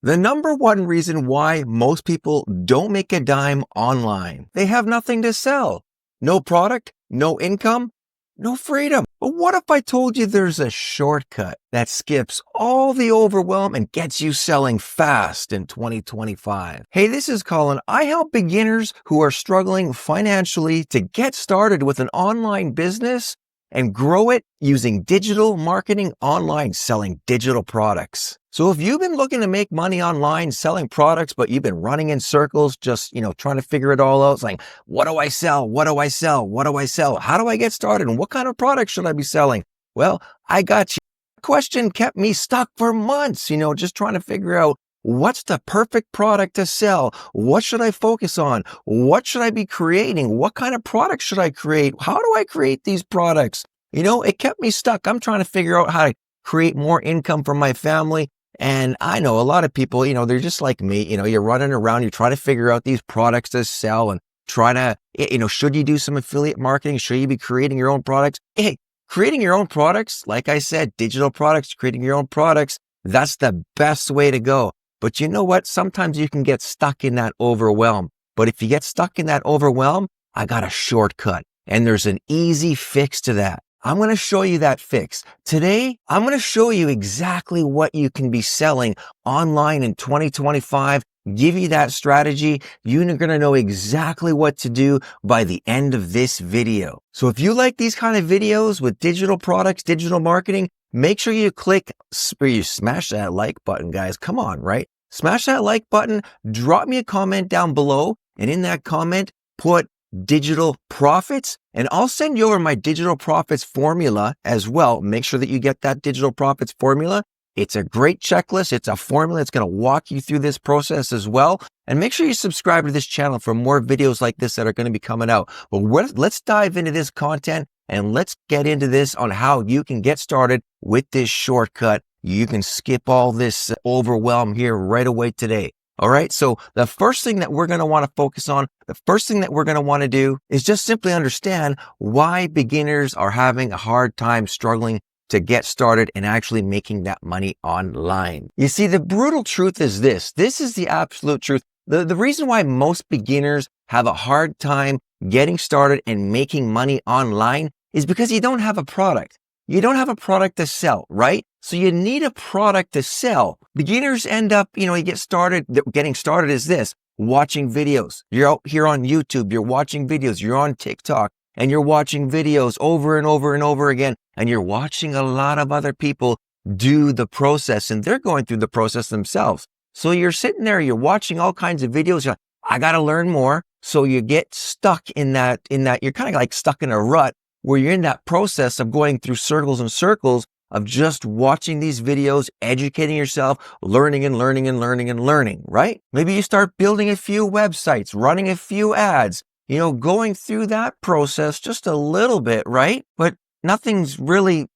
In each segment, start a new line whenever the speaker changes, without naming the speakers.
The number one reason why most people don't make a dime online. They have nothing to sell. No product, no income, no freedom. But what if I told you there's a shortcut that skips all the overwhelm and gets you selling fast in 2025? Hey, this is Colin. I help beginners who are struggling financially to get started with an online business and grow it using digital marketing online, selling digital products. So if you've been looking to make money online selling products, but you've been running in circles, just, trying to figure it all out, it's like, what do I sell? What do I sell? What do I sell? How do I get started? And what kind of products should I be selling? Well, I got you. The question kept me stuck for months, just trying to figure out what's the perfect product to sell? What should I focus on? What should I be creating? What kind of products should I create? How do I create these products? It kept me stuck. I'm trying to figure out how to create more income for my family. And I know a lot of people, they're just like me, you're running around, you're trying to figure out these products to sell and trying to, should you do some affiliate marketing? Should you be creating your own products? Hey, creating your own products, like I said, digital products, creating your own products, that's the best way to go. But you know what? Sometimes you can get stuck in that overwhelm. But if you get stuck in that overwhelm, I got a shortcut and there's an easy fix to that. I'm going to show you that fix. Today, I'm going to show you exactly what you can be selling online in 2025, give you that strategy. You're going to know exactly what to do by the end of this video. So if you like these kind of videos with digital products, digital marketing, make sure you smash that like button, guys. Come on, right? Smash that like button, drop me a comment down below, and in that comment, put digital profits, and I'll send you over my digital profits formula as well. Make sure that you get that digital profits formula. It's a great checklist. It's a formula. It's going to walk you through this process as well. And make sure you subscribe to this channel for more videos like this that are going to be coming out. But let's dive into this content and let's get into this on how you can get started with this shortcut. You can skip all this overwhelm here right away today. All right. So the first thing that we're going to want to focus on, the first thing that we're going to want to do is just simply understand why beginners are having a hard time struggling to get started and actually making that money online. You see, the brutal truth is this. This is the absolute truth. The reason why most beginners have a hard time getting started and making money online is because you don't have a product. You don't have a product to sell, right? So you need a product to sell. Beginners end up, you get started, getting started is this, watching videos. You're out here on YouTube, you're watching videos, you're on TikTok, and you're watching videos over and over and over again. And you're watching a lot of other people do the process and they're going through the process themselves. So you're sitting there, you're watching all kinds of videos. You're like, I got to learn more. So you get stuck in that, you're kind of like stuck in a rut where you're in that process of going through circles and circles of just watching these videos, educating yourself, learning and learning and learning and learning, right? Maybe you start building a few websites, running a few ads, going through that process just a little bit, right? But nothing's really,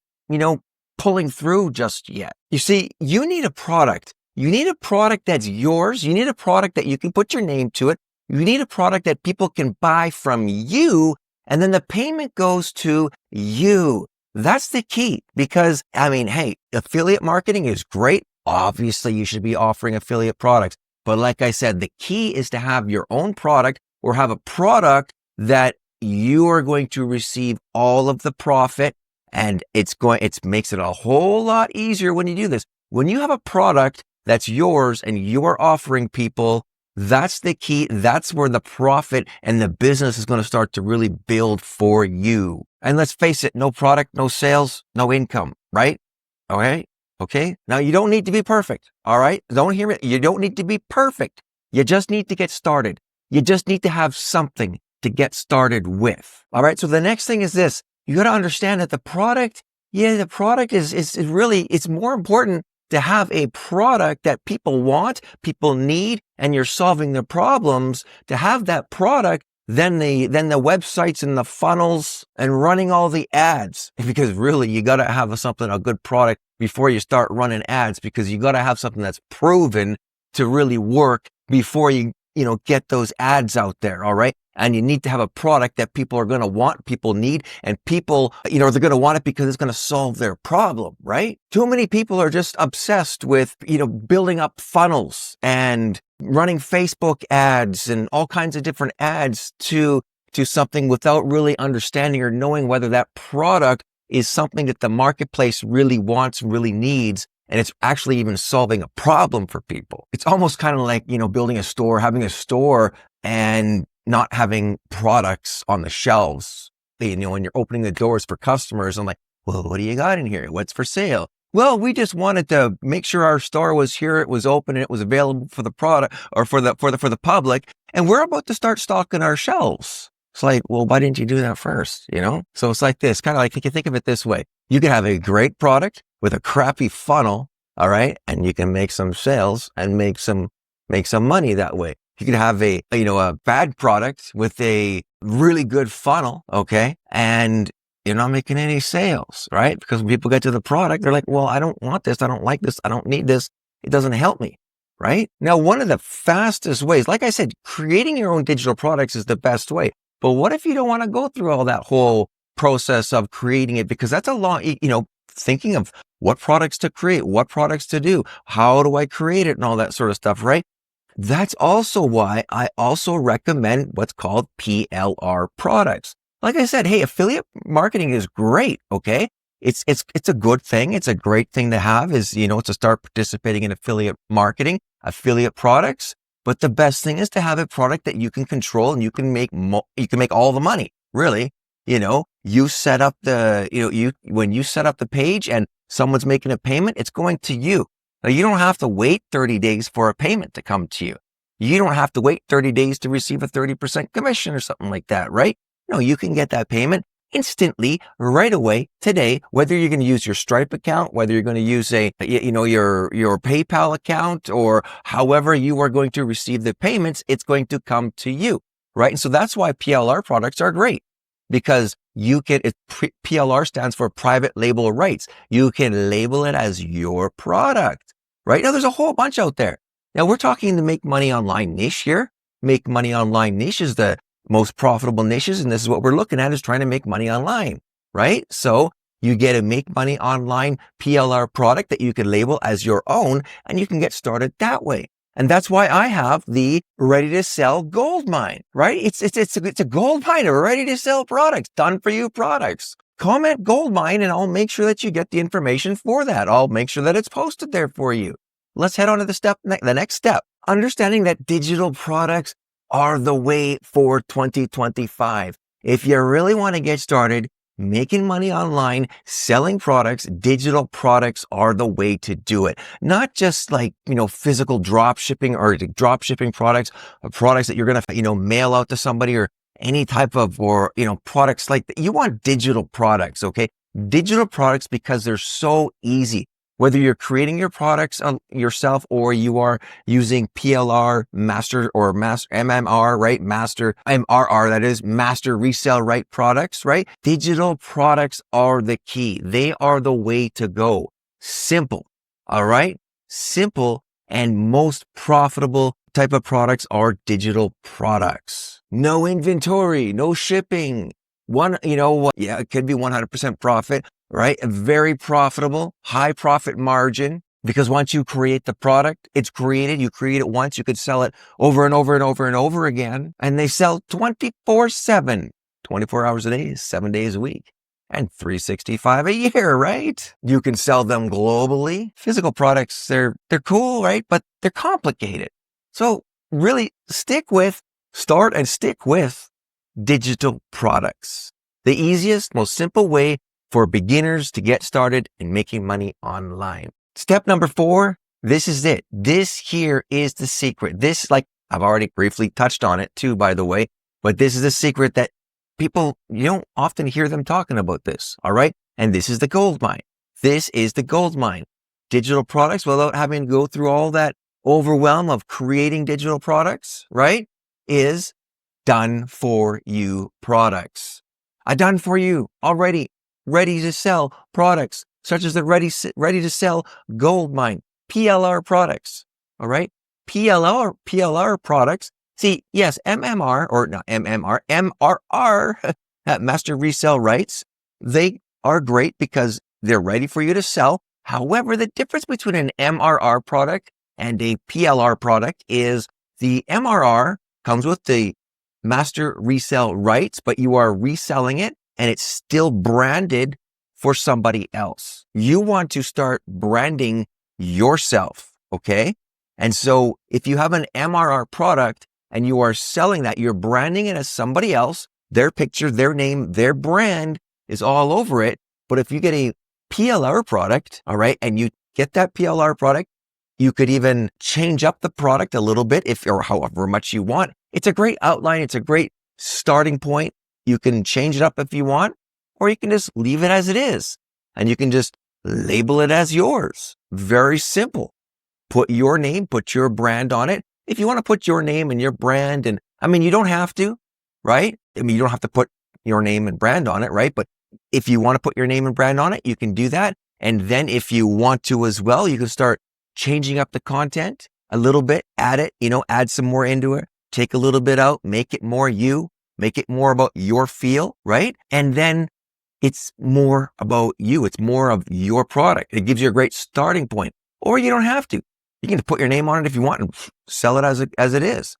pulling through just yet. You see, you need a product. You need a product that's yours. You need a product that you can put your name to it. You need a product that people can buy from you, and then the payment goes to you. That's the key because, hey, affiliate marketing is great. Obviously, you should be offering affiliate products. But like I said, the key is to have your own product or have a product that you are going to receive all of the profit, and it makes it a whole lot easier when you do this. When you have a product that's yours and you are offering people, that's the key. That's where the profit and the business is going to start to really build for you. And let's face it, no product, no sales, no income, right? All right. Okay. Now you don't need to be perfect. All right. Don't hear it. You don't need to be perfect. You just need to get started. You just need to have something to get started with. All right. So the next thing is this. You got to understand that the product is really, it's more important to have a product that people want, people need, and you're solving their problems, to have that product than the websites and the funnels and running all the ads. Because really, you got to have a good product before you start running ads, because you got to have something that's proven to really work before you get those ads out there. All right. And you need to have a product that people are going to want, people need, and people, they're going to want it because it's going to solve their problem, right? Too many people are just obsessed with, building up funnels and running Facebook ads and all kinds of different ads to something without really understanding or knowing whether that product is something that the marketplace really wants, really needs, and it's actually even solving a problem for people. It's almost kind of like, building a store, having a store and not having products on the shelves. When you're opening the doors for customers, I'm like, well, what do you got in here? What's for sale? Well, we just wanted to make sure our store was here, it was open, and it was available for the product or for the public, and we're about to start stocking our shelves. It's like, well, why didn't you do that first? So it's like this, kind of like, you can think of it this way. You can have a great product with a crappy funnel, all right? And you can make some sales and make some money that way. You can have a bad product with a really good funnel, okay? And you're not making any sales, right? Because when people get to the product, they're like, well, I don't want this. I don't like this. I don't need this. It doesn't help me, right? Now, one of the fastest ways, like I said, creating your own digital products is the best way. But what if you don't want to go through all that whole process of creating it? Because that's a long, thinking of what products to create, what products to do, how do I create it and all that sort of stuff, right? That's also why I also recommend what's called PLR products. Like I said, hey, affiliate marketing is great, okay? It's a good thing. It's a great thing to have is, to start participating in affiliate marketing, affiliate products. But the best thing is to have a product that you can control and you can make all the money, really. You set up when you set up the page and someone's making a payment, it's going to you. Now, you don't have to wait 30 days for a payment to come to you. You don't have to wait 30 days to receive a 30% commission or something like that, right? No, you can get that payment instantly, right away, today, whether you're going to use your Stripe account, whether you're going to use your PayPal account, or however you are going to receive the payments, it's going to come to you, right? And so that's why PLR products are great, because PLR stands for private label rights. You can label it as your product, right? Now, there's a whole bunch out there. Now, we're talking the make money online niche here. Make money online niche is the most profitable niches, and this is what we're looking at, is trying to make money online, right? So you get a make money online PLR product that you can label as your own, and you can get started that way. And that's why I have the Ready-To-Sell Goldmine, right? It's a gold mine of ready-to-sell products, done for you products. Comment Goldmine and I'll make sure that you get the information for that. I'll make sure that it's posted there for you. Let's head on to the next step. Understanding that digital products are the way for 2025. If you really want to get started making money online, selling products, digital products are the way to do it. Not just like, physical drop shipping or drop shipping products or products that you're going to, mail out to somebody or any type of, products like that. You want digital products, okay? Digital products because they're so easy. Whether you're creating your products yourself or you are using PLR, master MMR, right? Master MRR, that is master resell right products, right? Digital products are the key. They are the way to go. Simple. All right. Simple and most profitable type of products are digital products. No inventory, no shipping. It could be 100% profit. Right? Very profitable, high profit margin, because once you create the product, it's created, you create it once, you could sell it over and over and over and over again. And they sell 24/7, 24 hours a day, 7 days a week, and 365 a year, right? You can sell them globally. Physical products, they're cool, right? But they're complicated. So really start and stick with digital products. The easiest, most simple way for beginners to get started in making money online. Step number 4, this is it. This here is the secret. This, like I've already briefly touched on it too, by the way, but this is the secret that people, you don't often hear them talking about this. All right. And this is the gold mine. This is the gold mine. Digital products without having to go through all that overwhelm of creating digital products, right? Is done for you products. I done for you already. Ready to sell products such as the Ready-To-Sell Goldmine, PLR products. All right. PLR products See, yes, MMR or not MMR, MRR, master resale rights, they are great because they're ready for you to sell. However, the difference between an MRR product and a PLR product is the MRR comes with the master resale rights, but you are reselling it and it's still branded for somebody else. You want to start branding yourself, okay? And so if you have an MRR product and you are selling that, you're branding it as somebody else, their picture, their name, their brand is all over it. But if you get a PLR product, all right, and you get that PLR product, you could even change up the product a little bit or however much you want. It's a great outline. It's a great starting point. You can change it up if you want, or you can just leave it as it is and you can just label it as yours. Very simple. Put your name, put your brand on it. If you want to put your name and your brand, and I mean, you don't have to, right? I mean, you don't have to put your name and brand on it, right? But if you want to put your name and brand on it, you can do that. And then if you want to as well, you can start changing up the content a little bit, add it, add some more into it, take a little bit out, make it more you, make it more about your feel, right? And then it's more about you. It's more of your product. It gives you a great starting point. Or you don't have to. You can put your name on it if you want and sell it as it is.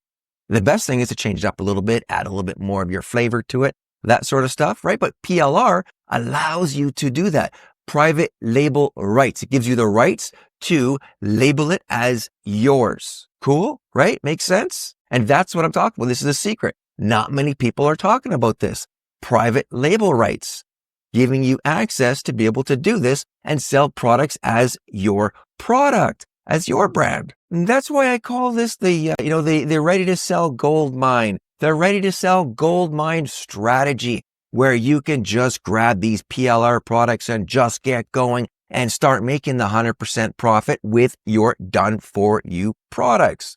The best thing is to change it up a little bit, add a little bit more of your flavor to it, that sort of stuff, right? But PLR allows you to do that. Private label rights. It gives you the rights to label it as yours. Cool, right? Makes sense? And that's what I'm talking about. This is a secret. Not many people are talking about this. Private label rights, giving you access to be able to do this and sell products as your product, as your brand. And that's why I call this the Ready-To-Sell Goldmine, the Ready-To-Sell Goldmine strategy, where you can just grab these PLR products and just get going and start making the 100% profit with your done-for-you products,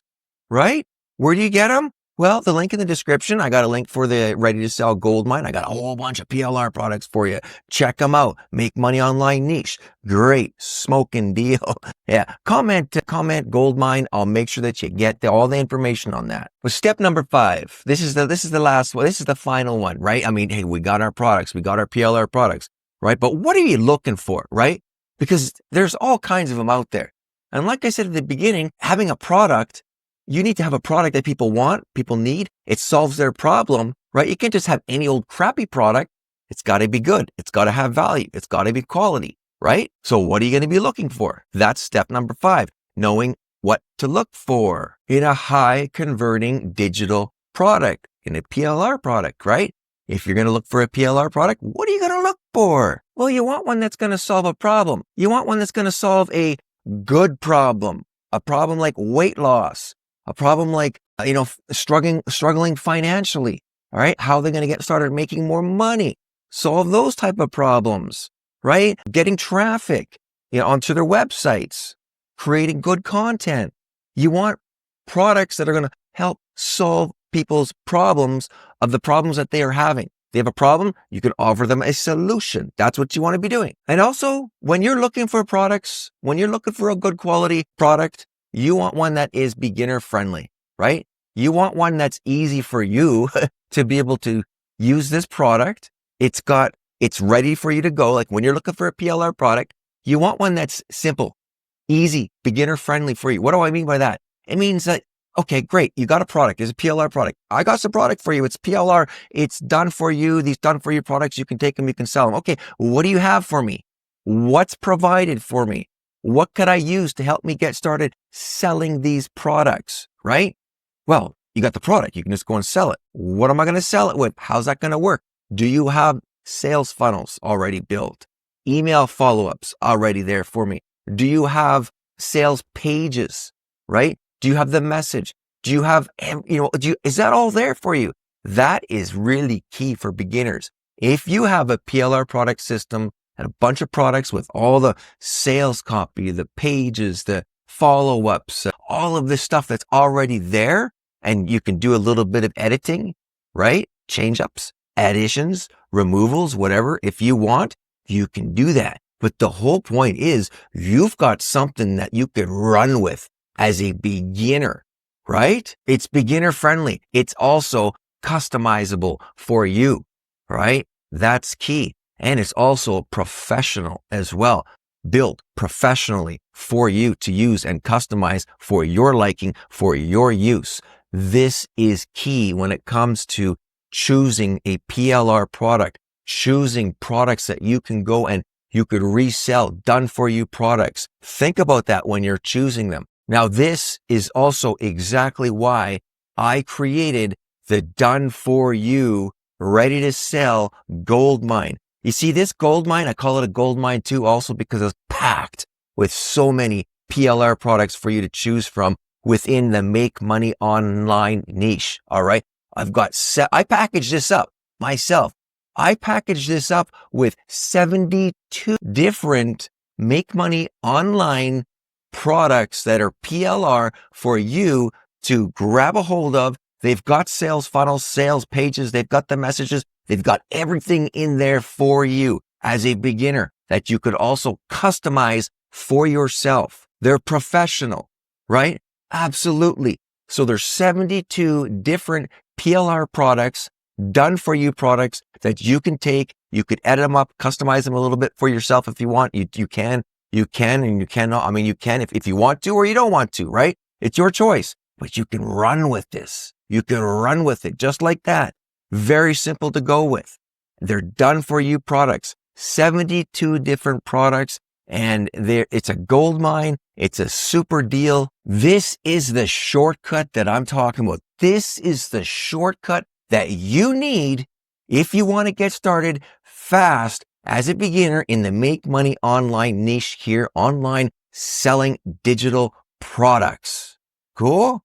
right? Where do you get them? Well, the link in the description, I got a link for the Ready-To-Sell Goldmine. I got a whole bunch of PLR products for you. Check them out. Make money online niche. Great smoking deal. Yeah. Comment Goldmine. I'll make sure that you get all the information on that. But step number 5. This is the last one. This is the final one, right? I mean, hey, we got our products. We got our PLR products, right? But what are you looking for, right? Because there's all kinds of them out there. And like I said at the beginning, having a product, you need to have a product that people want, people need. It solves their problem, right? You can't just have any old crappy product. It's got to be good. It's got to have value. It's got to be quality, right? So what are you going to be looking for? That's step number 5, knowing what to look for in a high converting digital product, in a PLR product, right? If you're going to look for a PLR product, what are you going to look for? Well, you want one that's going to solve a problem. You want one that's going to solve a good problem, a problem like weight loss, a problem like, struggling financially. All right. How they're going to get started making more money. Solve those type of problems, right? Getting traffic, onto their websites, creating good content. You want products that are going to help solve people's problems of the problems that they are having. They have a problem, you can offer them a solution. That's what you want to be doing. And also, when you're looking for products, when you're looking for a good quality product, you want one that is beginner friendly, right? You want one that's easy for you to be able to use this product. It's ready for you to go. Like when you're looking for a PLR product, you want one that's simple, easy, beginner friendly for you. What do I mean by that? It means that, okay, great. You got a product. It's a PLR product. I got some product for you. It's PLR. It's done for you. These done for you products, you can take them, you can sell them. Okay. What do you have for me? What's provided for me? What could I use to help me get started selling these products, right? Well, you got the product. You can just go and sell it. What am I going to sell it with? How's that going to work? Do you have sales funnels already built? Email follow-ups already there for me? Do you have sales pages, right? Do you have the message? Do you have, is that all there for you? That is really key for beginners. If you have a PLR product system and a bunch of products with all the sales copy, the pages, the follow-ups, all of this stuff that's already there, and you can do a little bit of editing, right? Change-ups, additions, removals, whatever. If you want, you can do that. But the whole point is you've got something that you can run with as a beginner, right? It's beginner friendly. It's also customizable for you, right? That's key. And it's also professional as well, built professionally for you to use and customize for your liking, for your use. This is key when it comes to choosing a PLR product, choosing products that you can go and you could resell, done for you products. Think about that when you're choosing them. Now, this is also exactly why I created the done for you, ready to sell goldmine. You see this goldmine, I call it a goldmine too, also because it's packed with so many PLR products for you to choose from within the make money online niche. All right. I packaged this up myself. I packaged this up with 72 different make money online products that are PLR for you to grab a hold of. They've got sales funnels, sales pages. They've got the messages. They've got everything in there for you as a beginner that you could also customize for yourself. They're professional, right? Absolutely. So there's 72 different PLR products, done for you products that you can take. You could edit them up, customize them a little bit for yourself if you want. You can, and you cannot. I mean, you can if you want to or you don't want to, right? It's your choice, but you can run with this. You can run with it just like that. Very simple to go with. They're done for you products, 72 different products, and it's a gold mine. It's a super deal. This is the shortcut that I'm talking about. This is the shortcut that you need if you want to get started fast as a beginner in the make money online niche here, online selling digital products. Cool?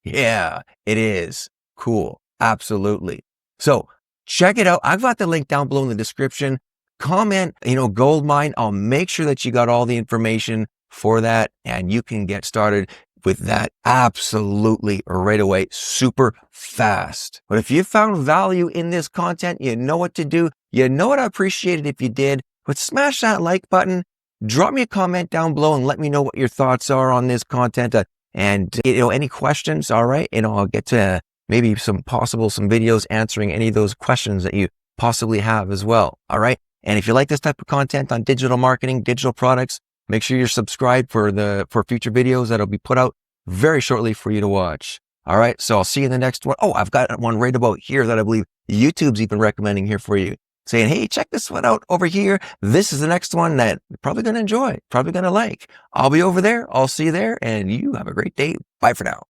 Yeah, it is. Cool. Absolutely. So check it out. I've got the link down below in the description. Comment, goldmine. I'll make sure that you got all the information for that and you can get started with that absolutely right away, super fast. But if you found value in this content, you know what to do. You know what I appreciate it if you did, but smash that like button. Drop me a comment down below and let me know what your thoughts are on this content. And any questions, all right? I'll get to maybe some videos answering any of those questions that you possibly have as well. All right. And if you like this type of content on digital marketing, digital products, make sure you're subscribed for future videos that'll be put out very shortly for you to watch. All right. So I'll see you in the next one. Oh, I've got one right about here that I believe YouTube's even recommending here for you, saying, hey, check this one out over here. This is the next one that you're probably going to enjoy, probably going to like. I'll be over there. I'll see you there and you have a great day. Bye for now.